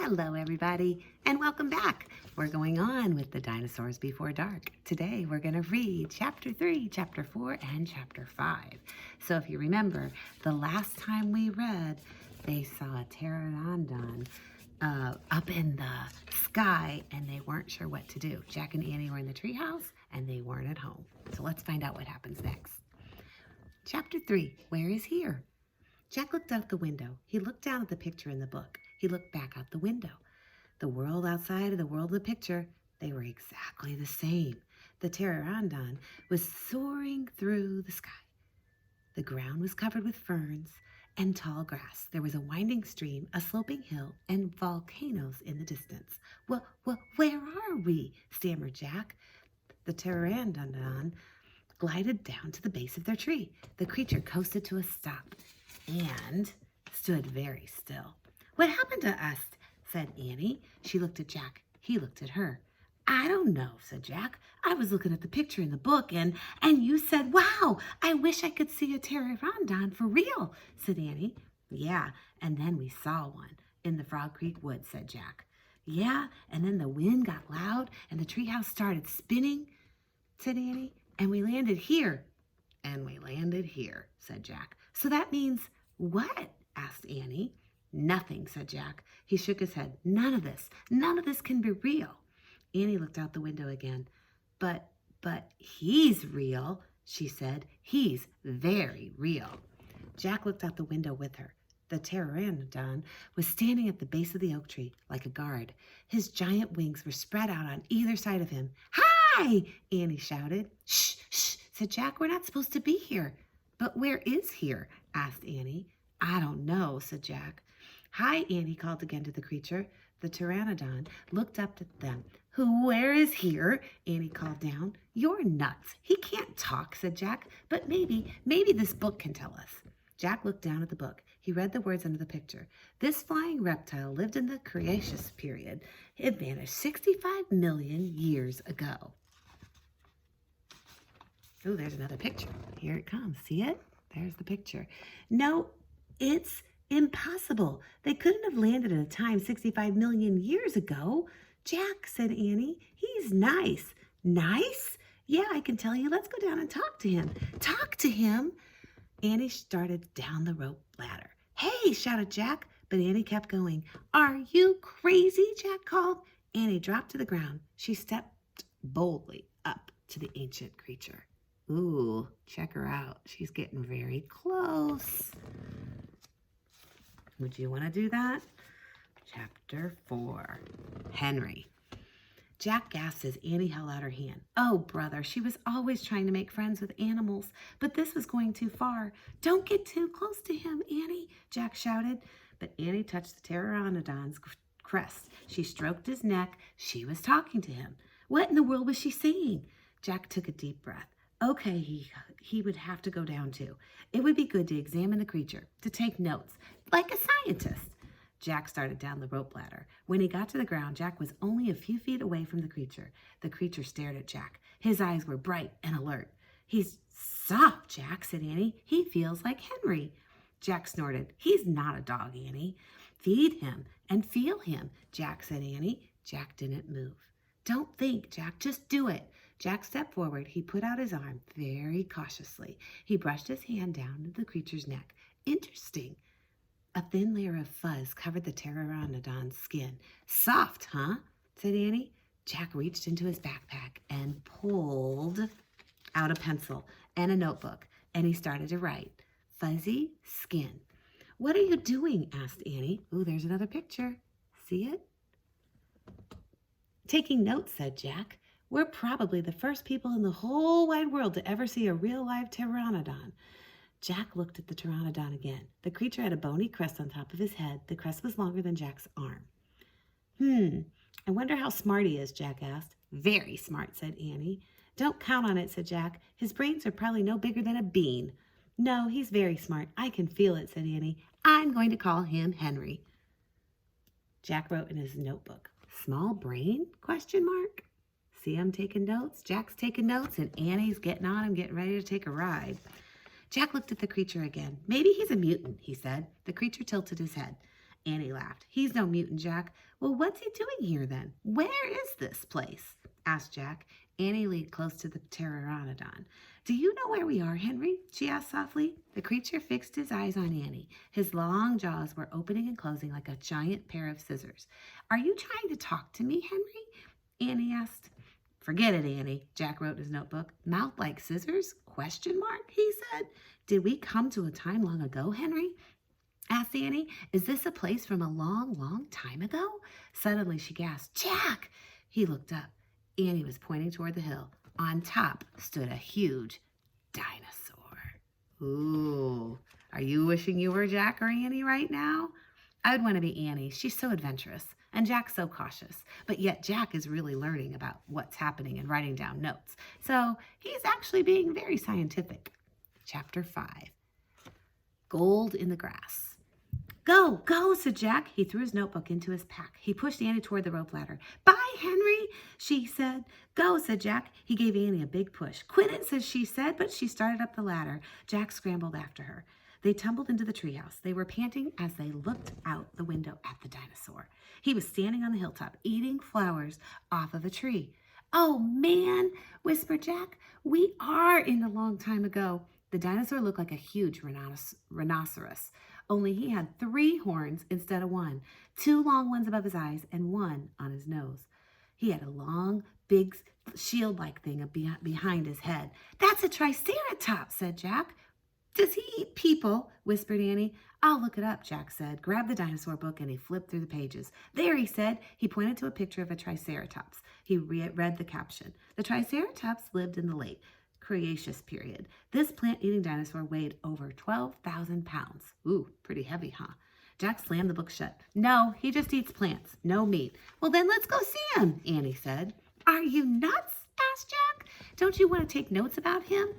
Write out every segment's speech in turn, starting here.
Hello, everybody, and welcome back. We're going on with the Dinosaurs Before Dark. Today, we're going to read Chapter 3, Chapter 4, and Chapter 5. So if you remember, the last time we read, they saw a pteranodon up in the sky, and they weren't sure what to do. Jack and Annie were in the treehouse, and they weren't at home. So let's find out what happens next. Chapter 3, Where is Here? Jack looked out the window. He looked down at the picture in the book. He looked back out the window. The world outside and the world in the picture, they were exactly the same. The pteranodon was soaring through the sky. The ground was covered with ferns and tall grass. There was a winding stream, a sloping hill, and volcanoes in the distance. Well, where are we? Stammered Jack. The pteranodon glided down to the base of their tree. The creature coasted to a stop and stood very still. What happened to us? Said Annie. She looked at Jack. He looked at her. I don't know, said Jack. I was looking at the picture in the book and you said, wow, I wish I could see a pteranodon for real, said Annie. Yeah, and then we saw one in the Frog Creek woods, said Jack. Yeah, and then the wind got loud and the treehouse started spinning, said Annie, and we landed here. And we landed here, said Jack. So that means what? Asked Annie. Nothing, said Jack. He shook his head. None of this can be real. Annie looked out the window again. But he's real, she said. He's very real. Jack looked out the window with her. The pteranodon was standing at the base of the oak tree like a guard. His giant wings were spread out on either side of him. Hi! Annie shouted. Shh, shh, said Jack. We're not supposed to be here. But where is here? Asked Annie. I don't know, said Jack. Hi, Annie called again to the creature. The pteranodon looked up at them. Where is here? Annie called down. You're nuts. He can't talk, said Jack. But maybe this book can tell us. Jack looked down at the book. He read the words under the picture. This flying reptile lived in the Cretaceous period. It vanished 65 million years ago. Oh, there's another picture. Here it comes. See it? There's the picture. No, it's impossible. They couldn't have landed at a time 65 million years ago. Jack, said Annie, he's nice. Nice? Yeah, I can tell you. Let's go down and talk to him. Talk to him? Annie started down the rope ladder. Hey, shouted Jack, but Annie kept going. Are you crazy? Jack called. Annie dropped to the ground. She stepped boldly up to the ancient creature. Ooh, check her out. She's getting very close. Would you want to do that? Chapter 4, Henry. Jack gasped as Annie held out her hand. Oh, brother, she was always trying to make friends with animals, but this was going too far. Don't get too close to him, Annie, Jack shouted. But Annie touched the pteranodon's crest. She stroked his neck. She was talking to him. What in the world was she saying? Jack took a deep breath. Okay, he would have to go down too. It would be good to examine the creature, to take notes, like a scientist. Jack started down the rope ladder. When he got to the ground, Jack was only a few feet away from the creature. The creature stared at Jack. His eyes were bright and alert. He's soft, Jack, said Annie. He feels like Henry. Jack snorted. He's not a dog, Annie. Feed him and feel him, Jack, said Annie. Jack didn't move. Don't think, Jack, just do it. Jack stepped forward. He put out his arm very cautiously. He brushed his hand down to the creature's neck. Interesting. A thin layer of fuzz covered the pteranodon's skin. Soft, huh? Said Annie. Jack reached into his backpack and pulled out a pencil and a notebook, and he started to write. Fuzzy skin. What are you doing? Asked Annie. Ooh, there's another picture. See it? Taking notes, said Jack. We're probably the first people in the whole wide world to ever see a real live pteranodon. Jack looked at the pteranodon again. The creature had a bony crest on top of his head. The crest was longer than Jack's arm. I wonder how smart he is, Jack asked. Very smart, said Annie. Don't count on it, said Jack. His brains are probably no bigger than a bean. No, he's very smart. I can feel it, said Annie. I'm going to call him Henry. Jack wrote in his notebook. Small brain? ? See him taking notes? Jack's taking notes, and Annie's getting on him, getting ready to take a ride. Jack looked at the creature again. Maybe he's a mutant, he said. The creature tilted his head. Annie laughed. He's no mutant, Jack. Well, what's he doing here then? Where is this place? Asked Jack. Annie leaned close to the pteranodon. Do you know where we are, Henry? She asked softly. The creature fixed his eyes on Annie. His long jaws were opening and closing like a giant pair of scissors. Are you trying to talk to me, Henry? Annie asked. Forget it, Annie, Jack wrote in his notebook. Mouth like scissors? ? He said. Did we come to a time long ago, Henry? Asked Annie. Is this a place from a long, long time ago? Suddenly she gasped, Jack! He looked up. Annie was pointing toward the hill. On top stood a huge dinosaur. Ooh, are you wishing you were Jack or Annie right now? I would want to be Annie. She's so adventurous, and Jack's so cautious. But yet Jack is really learning about what's happening and writing down notes. So he's actually being very scientific. Chapter 5. Gold in the Grass. Go, go, said Jack. He threw his notebook into his pack. He pushed Annie toward the rope ladder. Bye, Henry, she said. Go, said Jack. He gave Annie a big push. Quit it, said she said, but she started up the ladder. Jack scrambled after her. They tumbled into the treehouse. They were panting as they looked out the window at the dinosaur. He was standing on the hilltop, eating flowers off of a tree. Oh, man, whispered Jack. We are in a long time ago. The dinosaur looked like a huge rhinoceros. Only he had 3 horns instead of 1, 2 long ones above his eyes and 1 on his nose. He had a long, big shield-like thing behind his head. That's a triceratops, said Jack. Does he eat people? Whispered Annie. I'll look it up, Jack said. Grabbed the dinosaur book and he flipped through the pages. There, he said. He pointed to a picture of a triceratops. He read the caption. The triceratops lived in the late Cretaceous period. This plant-eating dinosaur weighed over 12,000 pounds. Ooh, pretty heavy, huh? Jack slammed the book shut. No, he just eats plants. No meat. Well, then let's go see him, Annie said. Are you nuts? Asked Jack. Don't you want to take notes about him?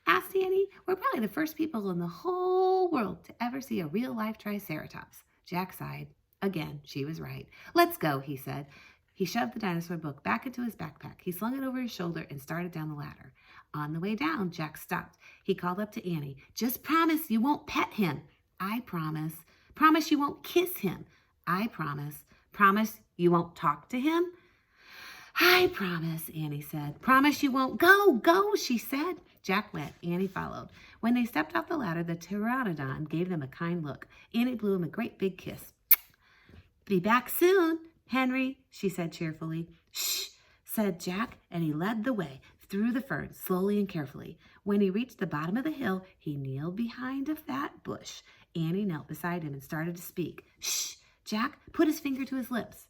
Asked Annie. We're probably the first people in the whole world to ever see a real-life triceratops. Jack sighed. Again, she was right. Let's go, he said. He shoved the dinosaur book back into his backpack. He slung it over his shoulder and started down the ladder. On the way down, Jack stopped. He called up to Annie. Just promise you won't pet him. I promise. Promise you won't kiss him. I promise. Promise you won't talk to him. I promise, Annie said. Promise you won't. Go, go, she said. Jack went. Annie followed. When they stepped off the ladder, the pteranodon gave them a kind look. Annie blew him a great big kiss. Be back soon, Henry, she said cheerfully. Shh, said Jack, and he led the way through the ferns, slowly and carefully. When he reached the bottom of the hill, he kneeled behind a fat bush. Annie knelt beside him and started to speak. Shh, Jack put his finger to his lips.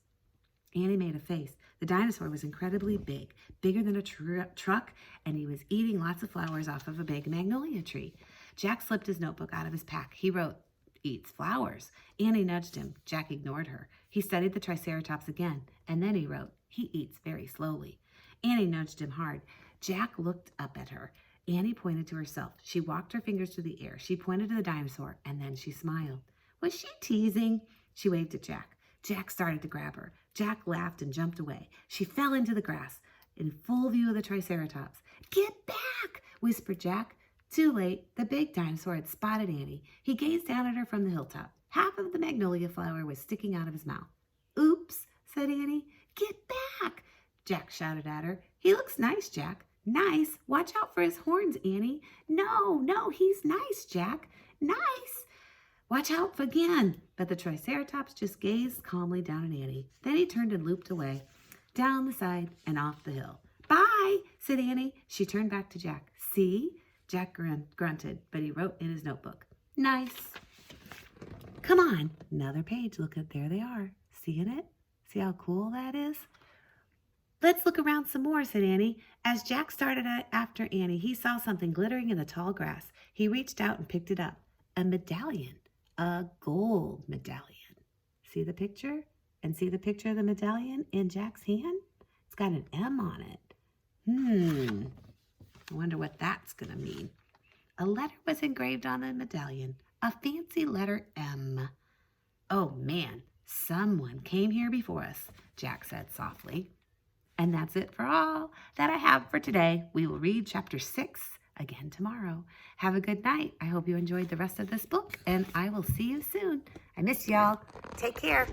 Annie made a face. The dinosaur was incredibly big, bigger than a truck, and he was eating lots of flowers off of a big magnolia tree. Jack slipped his notebook out of his pack. He wrote, eats flowers. Annie nudged him. Jack ignored her. He studied the triceratops again, and then he wrote, he eats very slowly. Annie nudged him hard. Jack looked up at her. Annie pointed to herself. She walked her fingers through the air. She pointed to the dinosaur, and then she smiled. Was she teasing? She waved at Jack. Jack started to grab her. Jack laughed and jumped away. She fell into the grass in full view of the triceratops. Get back, whispered Jack. Too late. The big dinosaur had spotted Annie. He gazed down at her from the hilltop. Half of the magnolia flower was sticking out of his mouth. Oops, said Annie. Get back, Jack shouted at her. He looks nice, Jack. Nice? Watch out for his horns, Annie. No, he's nice, Jack. Nice. Watch out again. But the triceratops just gazed calmly down at Annie. Then he turned and looped away, down the side and off the hill. Bye, said Annie. She turned back to Jack. See? Jack grunted, but he wrote in his notebook. Nice. Come on. Another page. Look at, there they are. Seeing it? See how cool that is? Let's look around some more, said Annie. As Jack started after Annie, he saw something glittering in the tall grass. He reached out and picked it up. A medallion. A gold medallion. See the picture? And see the picture of the medallion in Jack's hand? It's got an M on it. I wonder what that's going to mean. A letter was engraved on the medallion. A fancy letter M. Oh, man. Someone came here before us, Jack said softly. And that's it for all that I have for today. We will read chapter 6 again tomorrow. Have a good night. I hope you enjoyed the rest of this book, and I will see you soon. I miss y'all. Take care.